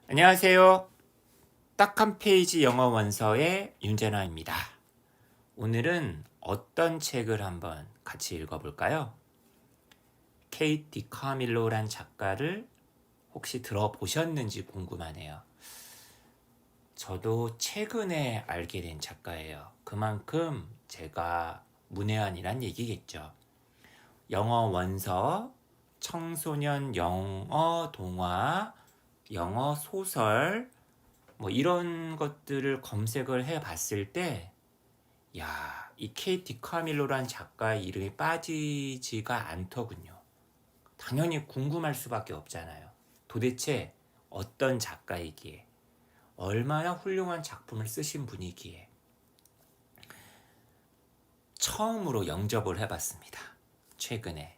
안녕하세요. 딱 한 페이지 영어 원서의 윤재나입니다. 오늘은 어떤 책을 한번 같이 읽어볼까요? 케이트 디카밀로란 작가를 혹시 들어보셨는지 궁금하네요. 저도 최근에 알게 된 작가예요. 그만큼 제가 문외한이란 얘기겠죠. 영어 원서, 청소년 영어 동화, 영어 소설, 뭐 이런 것들을 검색을 해 봤을 때, 야, 이 케이트 디카밀로란 작가의 이름이 빠지지가 않더군요. 당연히 궁금할 수밖에 없잖아요. 도대체 어떤 작가이기에, 얼마나 훌륭한 작품을 쓰신 분이기에. 처음으로 영접을 해봤습니다. 최근에.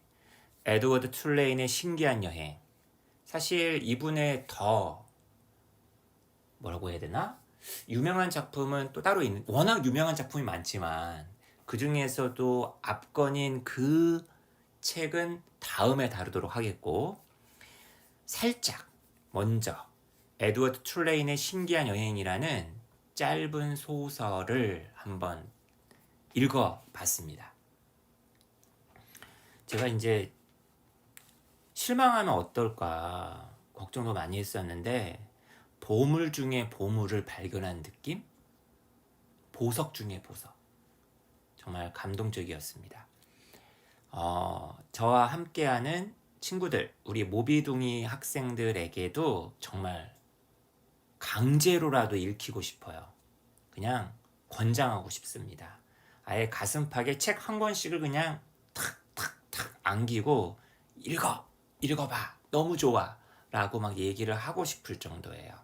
에드워드 툴레인의 신기한 여행. 사실 이분의 더 뭐라고 해야 되나? 유명한 작품은 또 따로 있는, 워낙 유명한 작품이 많지만 그 중에서도 압권인 그 책은 다음에 다루도록 하겠고, 살짝 먼저 에드워드 툴레인의 신기한 여행이라는 짧은 소설을 한번 읽어봤습니다. 제가 이제 실망하면 어떨까 걱정도 많이 했었는데, 보물 중에 보물을 발견한 느낌? 보석 중에 보석. 정말 감동적이었습니다. 저와 함께하는 친구들, 우리 모비둥이 학생들에게도 정말 강제로라도 읽히고 싶어요. 그냥 권장하고 싶습니다. 아예 가슴팍에 책 한 권씩을 그냥 탁탁탁 안기고 읽어봐, 너무 좋아 라고 막 얘기를 하고 싶을 정도예요.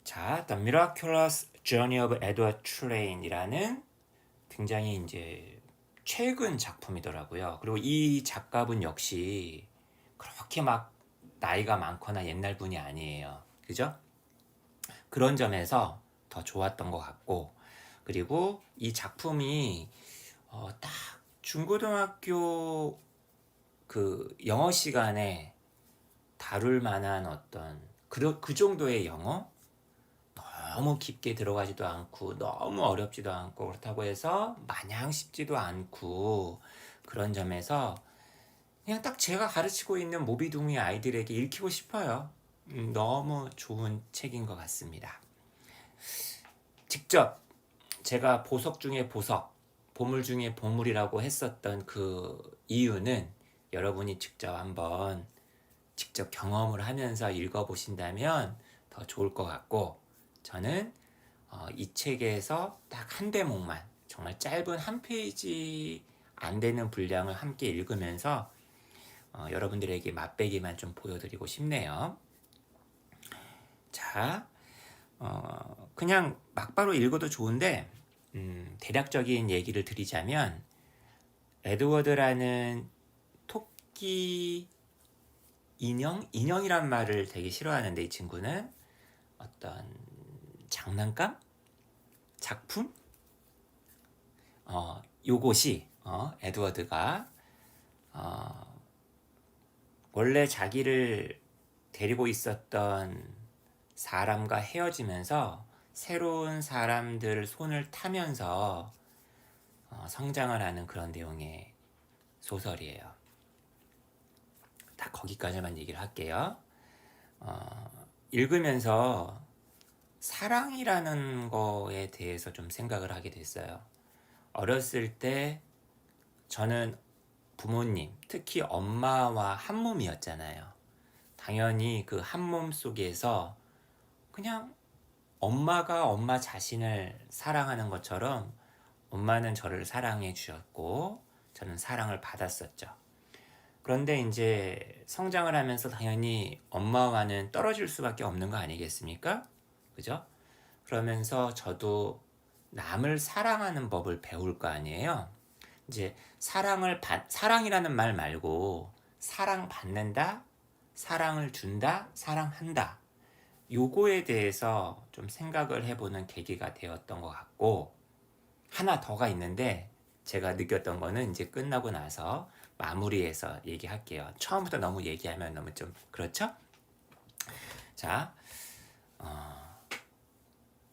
자, The Miraculous Journey of Edward Tullay이라는 굉장히 이제 최근 작품이더라고요. 그리고 이 작가분 역시 그렇게 막 나이가 많거나 옛날 분이 아니에요. 그죠? 그런 점에서 더 좋았던 것 같고, 그리고 이 작품이 딱 중고등학교 그 영어 시간에 다룰 만한 어떤 그 정도의 영어? 너무 깊게 들어가지도 않고 너무 어렵지도 않고, 그렇다고 해서 마냥 쉽지도 않고, 그런 점에서 그냥 딱 제가 가르치고 있는 모비둥이 아이들에게 읽히고 싶어요. 너무 좋은 책인 것 같습니다. 직접 제가 보석 중에 보석, 보물 중에 보물이라고 했었던 그 이유는 여러분이 직접 경험을 하면서 읽어보신다면 더 좋을 것 같고, 저는 이 책에서 딱 한 대목만, 정말 짧은 한 페이지 안 되는 분량을 함께 읽으면서 여러분들에게 맛배기만 좀 보여드리고 싶네요. 자, 그냥 막바로 읽어도 좋은데, 대략적인 얘기를 드리자면, 에드워드라는 토끼 인형이란 말을 되게 싫어하는데, 이 친구는 어떤 장난감? 작품? 요것이 에드워드가 원래 자기를 데리고 있었던 사람과 헤어지면서 새로운 사람들 손을 타면서 성장을 하는 그런 내용의 소설이에요. 다 거기까지만 얘기를 할게요. 읽으면서 사랑이라는 거에 대해서 좀 생각을 하게 됐어요. 어렸을 때 저는 부모님, 특히 엄마와 한 몸이었잖아요. 당연히 그 한 몸 속에서 그냥 엄마가 엄마 자신을 사랑하는 것처럼 엄마는 저를 사랑해 주셨고, 저는 사랑을 받았었죠. 그런데 이제 성장을 하면서 당연히 엄마와는 떨어질 수밖에 없는 거 아니겠습니까? 그죠? 그러면서 저도 남을 사랑하는 법을 배울 거 아니에요. 이제 사랑이라는 말 말고 사랑받는다, 사랑을 준다, 사랑한다, 요거에 대해서 좀 생각을 해보는 계기가 되었던 것 같고, 하나 더가 있는데 제가 느꼈던 거는 이제 끝나고 나서 마무리해서 얘기할게요. 처음부터 너무 얘기하면 너무 좀 그렇죠? 자,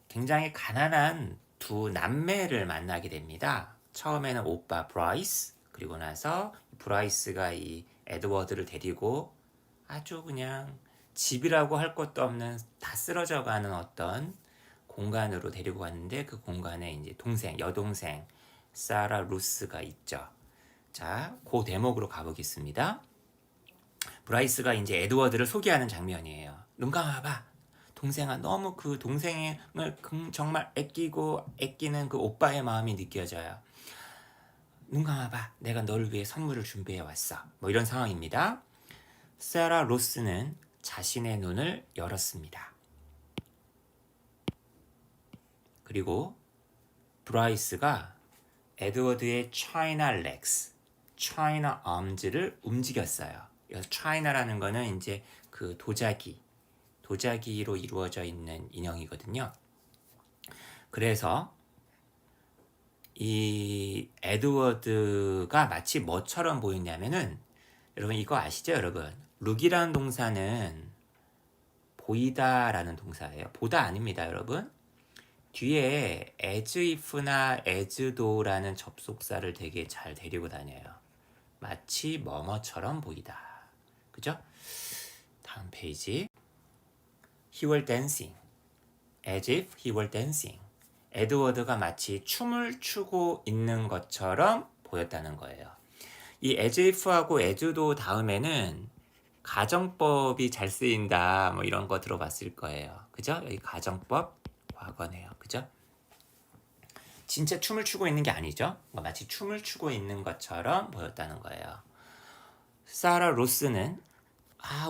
굉장히 가난한 두 남매를 만나게 됩니다. 처음에는 오빠 브라이스, 그리고 나서 브라이스가 이 에드워드를 데리고 아주 그냥 집이라고 할 것도 없는 다 쓰러져 가는 어떤 공간으로 데리고 갔는데, 그 공간에 이제 동생, 여동생 사라 루스가 있죠. 자, 그 대목으로 가보겠습니다. 브라이스가 이제 에드워드를 소개하는 장면이에요. 눈 감아봐. 동생아, 너무 그 동생을 정말 애끼는 그 오빠의 마음이 느껴져요. 눈 감아봐. 내가 너를 위해 선물을 준비해 왔어. 뭐 이런 상황입니다. 사라 로스는 자신의 눈을 열었습니다. 그리고 브라이스가 에드워드의 차이나 렉스, 차이나 암즈를 움직였어요. 여기서 차이나라는 거는 이제 그 도자기로 이루어져 있는 인형이거든요. 그래서 이 에드워드가 마치 뭐처럼 보였냐면은, 여러분 이거 아시죠, 여러분? 룩이라는 동사는 보이다라는 동사예요. 보다 아닙니다, 여러분. 뒤에 as if나 as though라는 접속사를 되게 잘 데리고 다녀요. 마치 뭐뭐처럼 보이다. 그죠? 다음 페이지. He were dancing. As if he were dancing. 에드워드가 마치 춤을 추고 있는 것처럼 보였다는 거예요. 이 as if하고 as though 다음에는 가정법이 잘 쓰인다, 뭐 이런 거 들어봤을 거예요. 그죠? 여기 가정법 과거네요. 그죠? 진짜 춤을 추고 있는 게 아니죠. 마치 춤을 추고 있는 것처럼 보였다는 거예요. 사라 로스는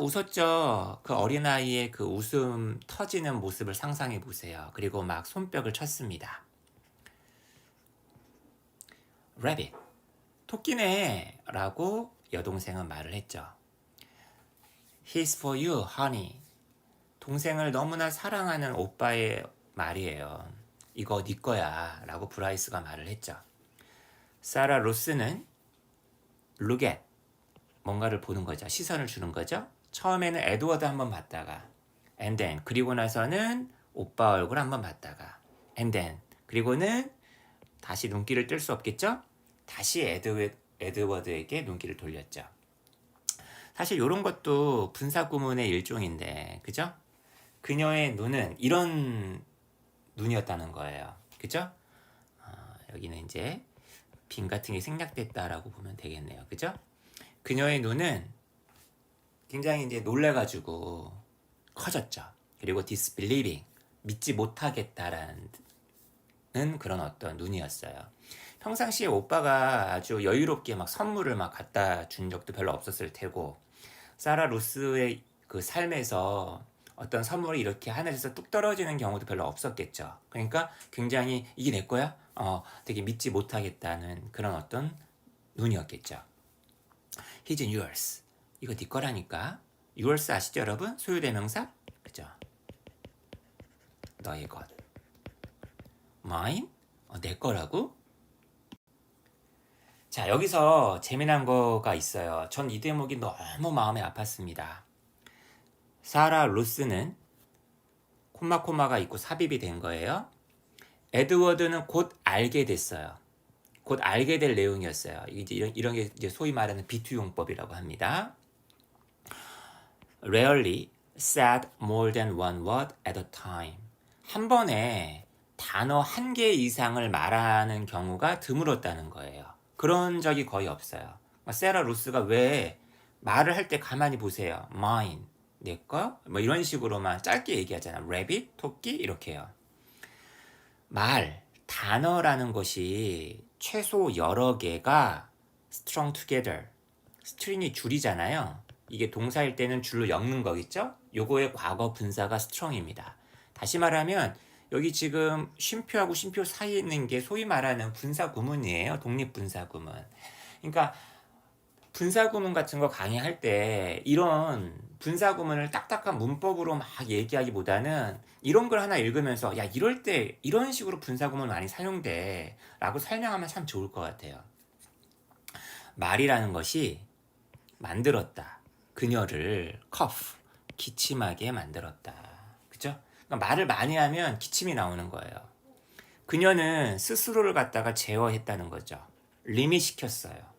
웃었죠. 그 어린아이의 그 웃음 터지는 모습을 상상해 보세요. 그리고 막 손뼉을 쳤습니다. Rabbit, 토끼네 라고 여동생은 말을 했죠. He's for you, honey. 동생을 너무나 사랑하는 오빠의 말이에요. 이거 네 거야 라고 브라이스가 말을 했죠. 사라 로스는 look at, 뭔가를 보는 거죠. 시선을 주는 거죠. 처음에는 에드워드 한번 봤다가 and then, 그리고 나서는 오빠 얼굴 한번 봤다가 and then, 그리고는 다시 눈길을 뜰 수 없겠죠. 다시 에드워드에게 눈길을 돌렸죠. 사실 이런 것도 분사구문의 일종인데, 그죠? 그녀의 눈은 이런 눈이었다는 거예요. 그죠? 여기는 이제 빈 같은 게 생략됐다라고 보면 되겠네요. 그죠? 그녀의 눈은 굉장히 이제 놀래가지고 커졌죠. 그리고 disbelieving, 믿지 못하겠다라는 그런 어떤 눈이었어요. 평상시에 오빠가 아주 여유롭게 막 선물을 막 갖다 준 적도 별로 없었을 테고, 사라 로스의 그 삶에서 어떤 선물이 이렇게 하늘에서 뚝 떨어지는 경우도 별로 없었겠죠. 그러니까 굉장히 이게 내 거야? 되게 믿지 못하겠다는 그런 어떤 눈이었겠죠. He's yours. 이거 네 거라니까. yours 아시죠, 여러분? 소유대명사? 그죠? 너의 것. mine? 내 거라고? 자, 여기서 재미난 거가 있어요. 전 이 대목이 너무 마음에 아팠습니다. 사라 루스는 콤마가 있고 삽입이 된 거예요. 에드워드는 곧 알게 됐어요. 곧 알게 될 내용이었어요. 이런 게 이제 소위 말하는 비투용법이라고 합니다. Rarely said more than one word at a time. 한 번에 단어 한 개 이상을 말하는 경우가 드물었다는 거예요. 그런 적이 거의 없어요. 세라 루스가 왜 말을 할 때 가만히 보세요. mine, 내 거? 뭐 이런 식으로만 짧게 얘기하잖아. rabbit, 토끼 이렇게요. 단어라는 것이 최소 여러 개가 strung together, string이 줄이잖아요. 이게 동사일 때는 줄로 엮는 거겠죠? 요거의 과거 분사가 strong입니다. 다시 말하면 여기 지금 쉼표하고 쉼표 사이에 있는 게 소위 말하는 분사구문이에요. 독립분사구문. 그러니까 분사구문 같은 거 강의할 때 이런 분사구문을 딱딱한 문법으로 막 얘기하기보다는 이런 걸 하나 읽으면서 야, 이럴 때 이런 식으로 분사구문 많이 사용돼 라고 설명하면 참 좋을 것 같아요. 말이라는 것이 만들었다. 그녀를 기침하게 만들었다. 그죠? 그러니까 말을 많이 하면 기침이 나오는 거예요. 그녀는 스스로를 갖다가 제어했다는 거죠. 리밋시켰어요.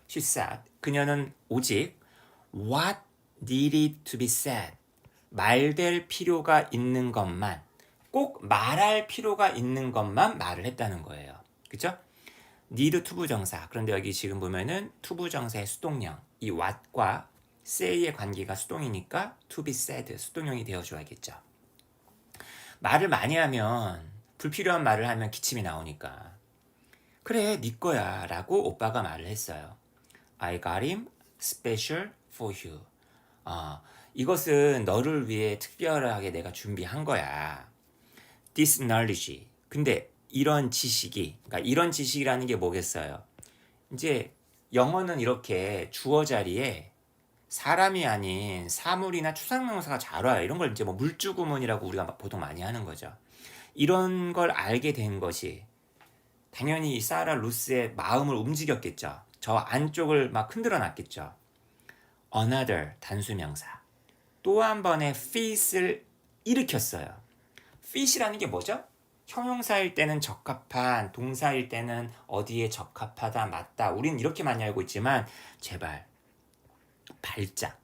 She said, 그녀는 오직 what needed to be said, 말될 필요가 있는 것만, 꼭 말할 필요가 있는 것만 말을 했다는 거예요. 그죠? need 투부정사. 그런데 여기 지금 보면은 투부정사의 수동형, 이 what과 say의 관계가 수동이니까 to be said, 수동형이 되어줘야겠죠. 말을 많이 하면, 불필요한 말을 하면 기침이 나오니까, 그래 네 거야 라고 오빠가 말을 했어요. I got him special for you. 이것은 너를 위해 특별하게 내가 준비한 거야. This knowledge. 근데 이런 지식이, 그러니까 이런 지식이라는 게 뭐겠어요? 이제 영어는 이렇게 주어 자리에 사람이 아닌 사물이나 추상명사가 잘 와요. 이런 걸 이제 뭐 물주구문이라고 우리가 보통 많이 하는 거죠. 이런 걸 알게 된 것이 당연히 이 사라 루스의 마음을 움직였겠죠. 저 안쪽을 막 흔들어 놨겠죠. Another 단수명사. 또 한 번의 fit을 일으켰어요. fit이라는 게 뭐죠? 형용사일 때는 적합한, 동사일 때는 어디에 적합하다, 맞다. 우린 이렇게 많이 알고 있지만 제발 발작.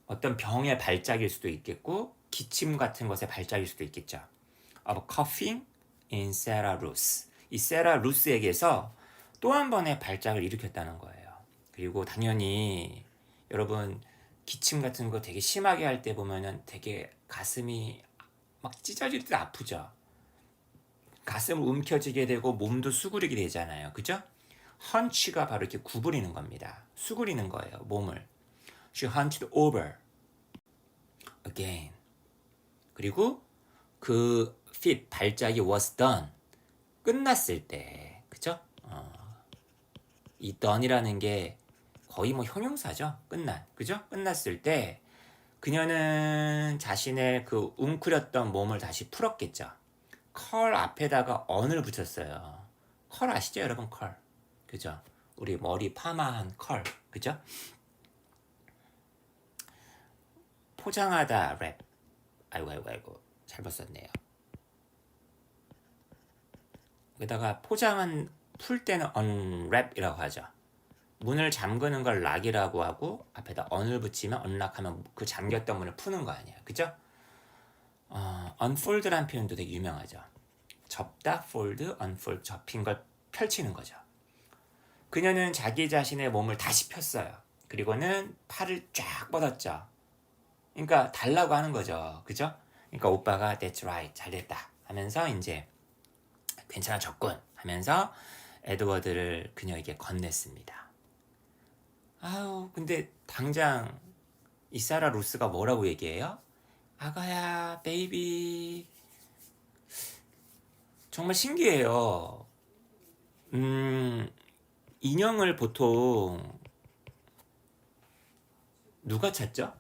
어떤 병의 발작일 수도 있겠고 기침 같은 것의 발작일 수도 있겠죠. Of coughing in Sarah Ruth. 이 세라 루스에게서 또 한 번의 발작을 일으켰다는 거예요. 그리고 당연히 여러분 기침 같은 거 되게 심하게 할 때 보면은 되게 가슴이 막 찢어질 때 아프죠. 가슴을 움켜쥐게 되고 몸도 수그리게 되잖아요. 그죠? 헌치가 바로 이렇게 구부리는 겁니다. 수그리는 거예요. 몸을. She hunched over again. 그리고 그 fit 발작이 was done. 끝났을 때. 그죠? 이 done이라는 게 거의 뭐 형용사죠. 끝난. 그죠? 끝났을 때 그녀는 자신의 그 웅크렸던 몸을 다시 풀었겠죠. 컬 앞에다가 on을 붙였어요. 컬 아시죠, 여러분? 컬. 그죠? 우리 머리 파마한 컬. 그죠? 포장하다 랩. 아이고 잘못 썼네요. 여기다가 포장은 풀 때는 unwrap이라고 하죠. 문을 잠그는 걸 락이라고 하고 앞에다 on을 붙이면 unlock하면 그 잠겼던 문을 푸는 거 아니에요. 그죠? unfold라는 표현도 되게 유명하죠. 접다, fold, unfold, 접힌 걸 펼치는 거죠. 그녀는 자기 자신의 몸을 다시 폈어요. 그리고는 팔을 쫙 뻗었죠. 그러니까 달라고 하는 거죠. 그죠? 그러니까 오빠가 that's right, 잘됐다 하면서 이제 괜찮아졌군 하면서 에드워드를 그녀에게 건넸습니다. 아우, 근데 당장 이 사라 루스가 뭐라고 얘기해요? 아가야, 베이비. 정말 신기해요. 인형을 보통 누가 찾죠?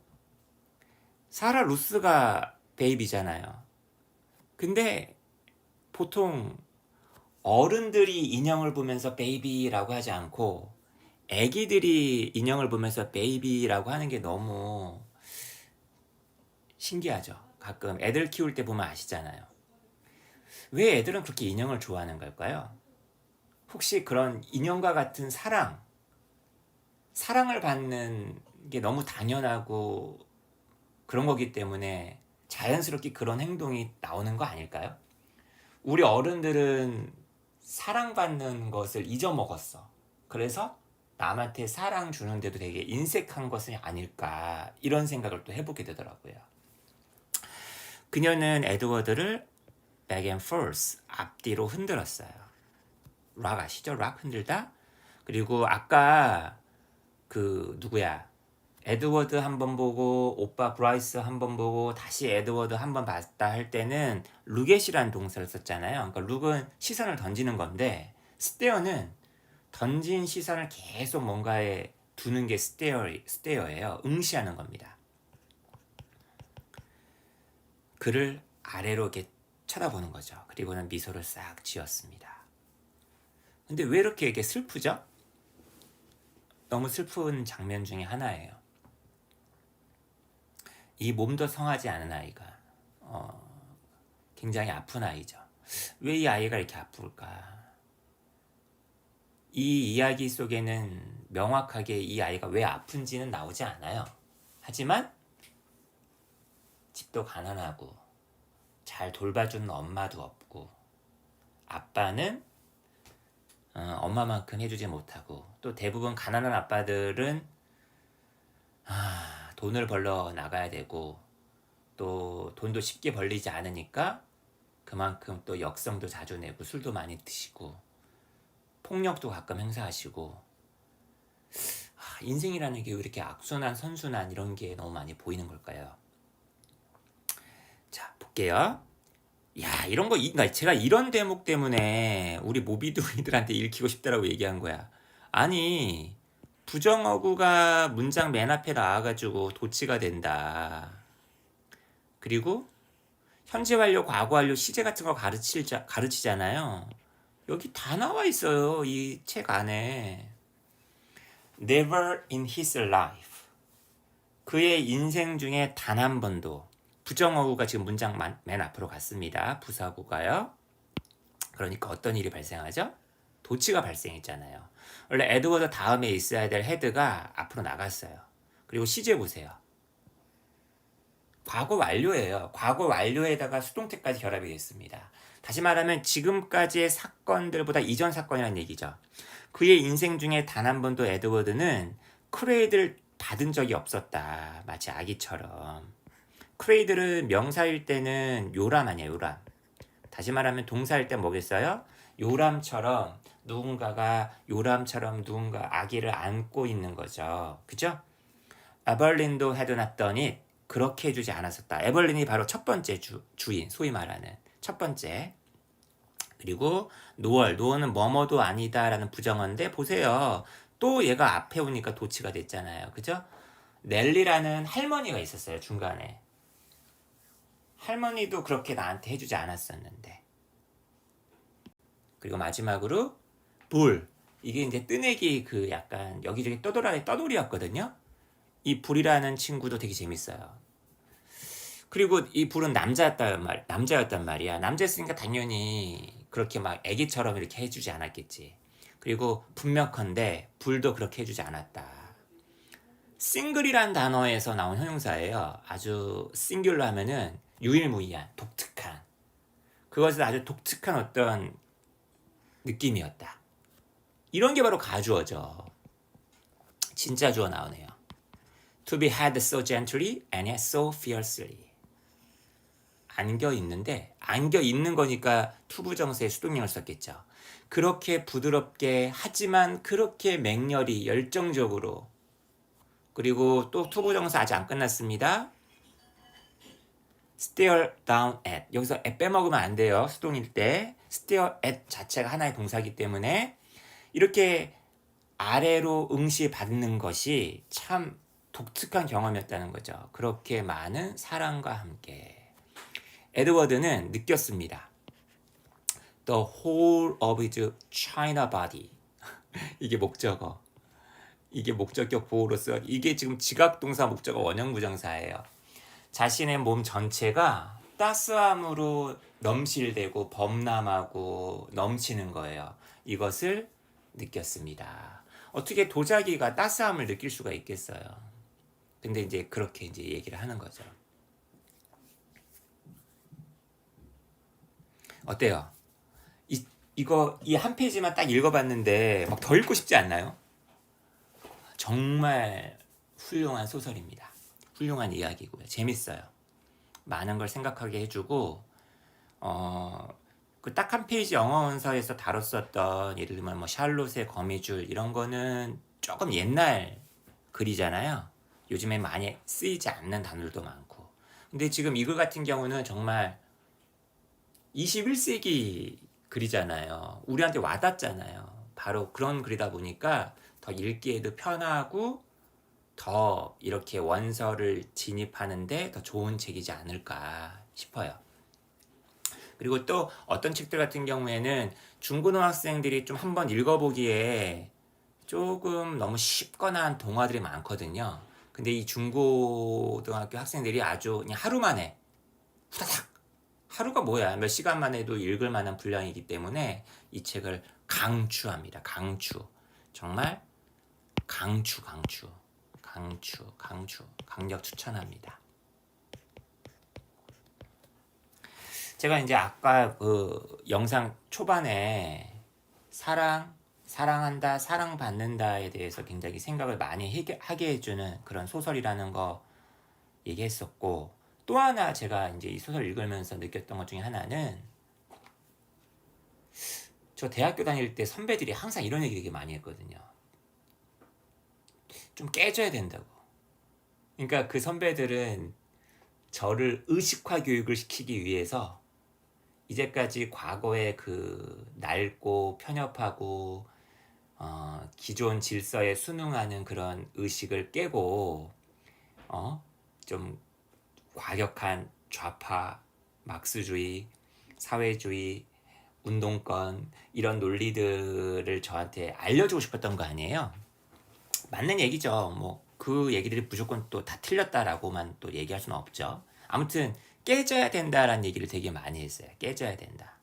사라 루스가 베이비잖아요. 근데 보통 어른들이 인형을 보면서 베이비라고 하지 않고 애기들이 인형을 보면서 베이비라고 하는 게 너무 신기하죠. 가끔 애들 키울 때 보면 아시잖아요. 왜 애들은 그렇게 인형을 좋아하는 걸까요? 혹시 그런 인형과 같은 사랑을 받는 게 너무 당연하고 그런 거기 때문에 자연스럽게 그런 행동이 나오는 거 아닐까요? 우리 어른들은 사랑받는 것을 잊어먹었어. 그래서 남한테 사랑 주는데도 되게 인색한 것이 아닐까 이런 생각을 또 해보게 되더라고요. 그녀는 에드워드를 back and forth 앞뒤로 흔들었어요. 락 아시죠? 락 흔들다. 그리고 아까 그 누구야? 에드워드 한 번 보고 오빠 브라이스 한 번 보고 다시 에드워드 한 번 봤다 할 때는 룩엣이라는 동사를 썼잖아요. 그러니까 룩은 시선을 던지는 건데 스테어는 던진 시선을 계속 뭔가에 두는 게 스테어예요. 응시하는 겁니다. 그를 아래로 이렇게 쳐다보는 거죠. 그리고는 미소를 싹 지었습니다. 근데 왜 이렇게 슬프죠? 너무 슬픈 장면 중에 하나예요. 이 몸도 성하지 않은 아이가 굉장히 아픈 아이죠. 왜 이 아이가 이렇게 아플까? 이 이야기 속에는 명확하게 이 아이가 왜 아픈지는 나오지 않아요. 하지만 집도 가난하고 잘 돌봐주는 엄마도 없고 아빠는 엄마만큼 해주지 못하고 또 대부분 가난한 아빠들은 돈을 벌러 나가야 되고 또 돈도 쉽게 벌리지 않으니까 그만큼 또 역성도 자주 내고 술도 많이 드시고 폭력도 가끔 행사하시고 인생이라는 게 왜 이렇게 악순환 선순환 이런 게 너무 많이 보이는 걸까요? 자 볼게요. 야 이런 거 제가 이런 대목 때문에 우리 모비두이들한테 읽히고 싶다라고 얘기한 거야. 아니 부정어구가 문장 맨 앞에 나와가지고 도치가 된다. 그리고 현재 완료, 과거 완료, 시제 같은 거 가르치잖아요. 여기 다 나와 있어요. 이 책 안에. Never in his life. 그의 인생 중에 단 한 번도. 부정어구가 지금 문장 맨 앞으로 갔습니다. 부사구가요. 그러니까 어떤 일이 발생하죠? 도치가 발생했잖아요. 원래 에드워드 다음에 있어야 될 헤드가 앞으로 나갔어요. 그리고 시제 보세요. 과거 완료예요. 과거 완료에다가 수동태까지 결합이 됐습니다. 다시 말하면 지금까지의 사건들보다 이전 사건이라는 얘기죠. 그의 인생 중에 단 한 번도 에드워드는 크레이드를 받은 적이 없었다. 마치 아기처럼. 크레이드는 명사일 때는 요람 아니야, 요람. 다시 말하면 동사일 때 뭐겠어요? 요람처럼 누군가 아기를 안고 있는 거죠. 그죠? 에벌린도 had not done it. 그렇게 해주지 않았었다. 에벌린이 바로 첫 번째 주인, 소위 말하는 첫 번째. 그리고 노어는 뭐뭐도 아니다라는 부정어인데 보세요. 또 얘가 앞에 오니까 도치가 됐잖아요. 그죠? 넬리라는 할머니가 있었어요. 중간에. 할머니도 그렇게 나한테 해주지 않았었는데. 그리고 마지막으로 불. 이게 이제 뜨내기 그 약간 여기저기 떠돌이였거든요. 이 불이라는 친구도 되게 재밌어요. 그리고 이 불은 남자였단 말이야. 남자였으니까 당연히 그렇게 막 애기처럼 이렇게 해주지 않았겠지. 그리고 분명컨대 불도 그렇게 해주지 않았다. 싱글이란 단어에서 나온 형용사예요. 아주 싱귤러 하면은 유일무이한, 독특한. 그것은 아주 독특한 어떤 느낌이었다. 이런 게 바로 가주어죠. 진짜 주어 나오네요. To be had so gently and yet so fiercely. 안겨 있는 거니까 투부정사의 수동형을 썼겠죠. 그렇게 부드럽게 하지만 그렇게 맹렬히 열정적으로. 그리고 또 투부정사 아직 안 끝났습니다. stare down at. 여기서 at 빼먹으면 안 돼요. 수동일 때. stare at 자체가 하나의 동사이기 때문에 이렇게 아래로 응시받는 것이 참 독특한 경험이었다는 거죠. 그렇게 많은 사랑과 함께. 에드워드는 느꼈습니다. The whole of his china body. 이게 목적어. 이게 목적격 보호로서 이게 지금 지각동사 목적어 원형부정사예요. 자신의 몸 전체가 따스함으로 넘실대고 범람하고 넘치는 거예요. 이것을 느꼈습니다. 어떻게 도자기가 따스함을 느낄 수가 있겠어요? 근데 이제 그렇게 이제 얘기를 하는 거죠. 어때요? 이 한 페이지만 딱 읽어봤는데 막 더 읽고 싶지 않나요? 정말 훌륭한 소설입니다. 훌륭한 이야기고요. 재밌어요. 많은 걸 생각하게 해주고 그 딱 한 페이지 영어 원서에서 다뤘었던 예를 들면 뭐 샬롯의 거미줄 이런 거는 조금 옛날 글이잖아요. 요즘에 많이 쓰이지 않는 단어들도 많고. 근데 지금 이 글 같은 경우는 정말 21세기 글이잖아요. 우리한테 와닿잖아요. 바로 그런 글이다 보니까 더 읽기에도 편하고 더 이렇게 원서를 진입하는데 더 좋은 책이지 않을까 싶어요. 그리고 또 어떤 책들 같은 경우에는 중고등학생들이 좀 한번 읽어보기에 조금 너무 쉽거나 한 동화들이 많거든요. 근데 이 중고등학교 학생들이 아주 그냥 하루 만에 후다닥, 하루가 뭐야, 몇 시간 만에도 읽을 만한 분량이기 때문에 이 책을 강추합니다. 강추. 정말 강력 추천합니다. 제가 이제 아까 그 영상 초반에 사랑한다, 사랑받는다에 대해서 굉장히 생각을 많이 하게 해주는 그런 소설이라는 거 얘기했었고, 또 하나 제가 이제 이 소설 읽으면서 느꼈던 것 중에 하나는, 저 대학교 다닐 때 선배들이 항상 이런 얘기 되게 많이 했거든요. 좀 깨져야 된다고. 그러니까 그 선배들은 저를 의식화 교육을 시키기 위해서 이제까지 과거의 그 낡고 편협하고 기존 질서에 순응하는 그런 의식을 깨고 좀 과격한 좌파, 막스주의, 사회주의, 운동권 이런 논리들을 저한테 알려주고 싶었던 거 아니에요. 맞는 얘기죠. 뭐 그 얘기들이 무조건 또 다 틀렸다라고만 또 얘기할 수는 없죠. 아무튼 깨져야 된다라는 얘기를 되게 많이 했어요. 깨져야 된다.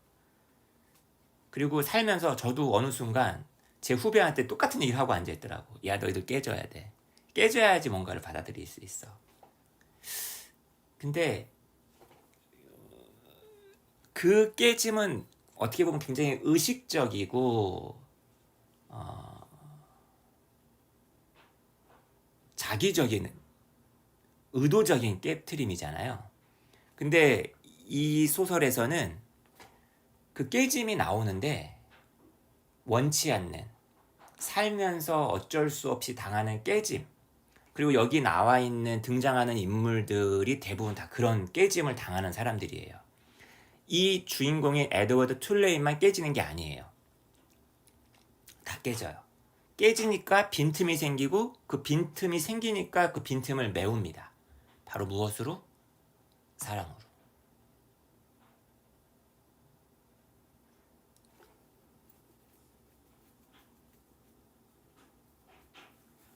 그리고 살면서 저도 어느 순간 제 후배한테 똑같은 얘기를 하고 앉아있더라고. 야, 너희들 깨져야 돼. 깨져야지 뭔가를 받아들일 수 있어. 근데 그 깨짐은 어떻게 보면 굉장히 의식적이고 자기적인 의도적인 깨트림이잖아요. 근데 이 소설에서는 그 깨짐이 나오는데 원치 않는, 살면서 어쩔 수 없이 당하는 깨짐, 그리고 여기 나와 있는 등장하는 인물들이 대부분 다 그런 깨짐을 당하는 사람들이에요. 이 주인공인 에드워드 툴레이만 깨지는 게 아니에요. 다 깨져요. 깨지니까 빈틈이 생기고, 그 빈틈이 생기니까 그 빈틈을 메웁니다. 바로 무엇으로? 사랑으로.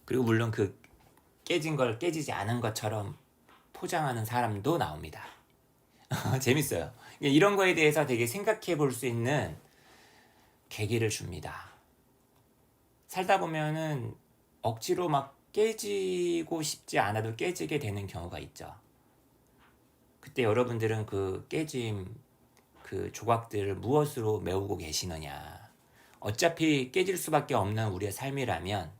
그리고 물론 그 깨진 걸 깨지지 않은 것처럼 포장하는 사람도 나옵니다. 재밌어요. 이런 거에 대해서 되게 생각해 볼 수 있는 계기를 줍니다. 살다 보면은 억지로 막 깨지고 싶지 않아도 깨지게 되는 경우가 있죠. 그때 여러분들은 그 깨짐, 그 조각들을 무엇으로 메우고 계시느냐. 어차피 깨질 수밖에 없는 우리의 삶이라면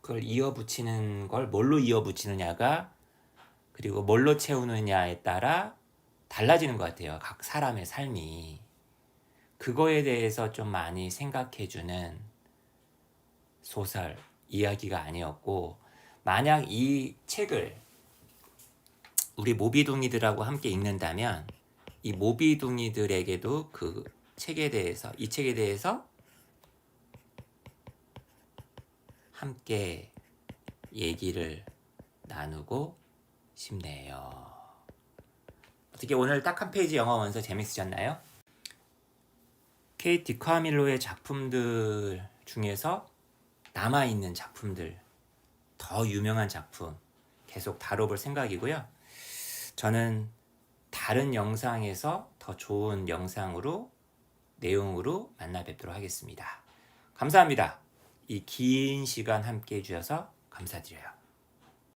그걸 이어붙이는 걸 뭘로 이어붙이느냐가, 그리고 뭘로 채우느냐에 따라 달라지는 것 같아요. 각 사람의 삶이. 그거에 대해서 좀 많이 생각해주는 소설, 이야기가 아니었고, 만약 이 책을 우리 모비둥이들하고 함께 읽는다면 이 모비둥이들에게도 그 책에 대해서, 이 책에 대해서 함께 얘기를 나누고 싶네요. 어떻게 오늘 딱 한 페이지 영어 원서 재밌으셨나요? 케이티 카밀로의 작품들 중에서 남아있는 작품들, 더 유명한 작품 계속 다뤄볼 생각이고요. 저는 다른 영상에서 더 좋은 영상으로, 내용으로 만나 뵙도록 하겠습니다. 감사합니다. 이 긴 시간 함께 해주셔서 감사드려요.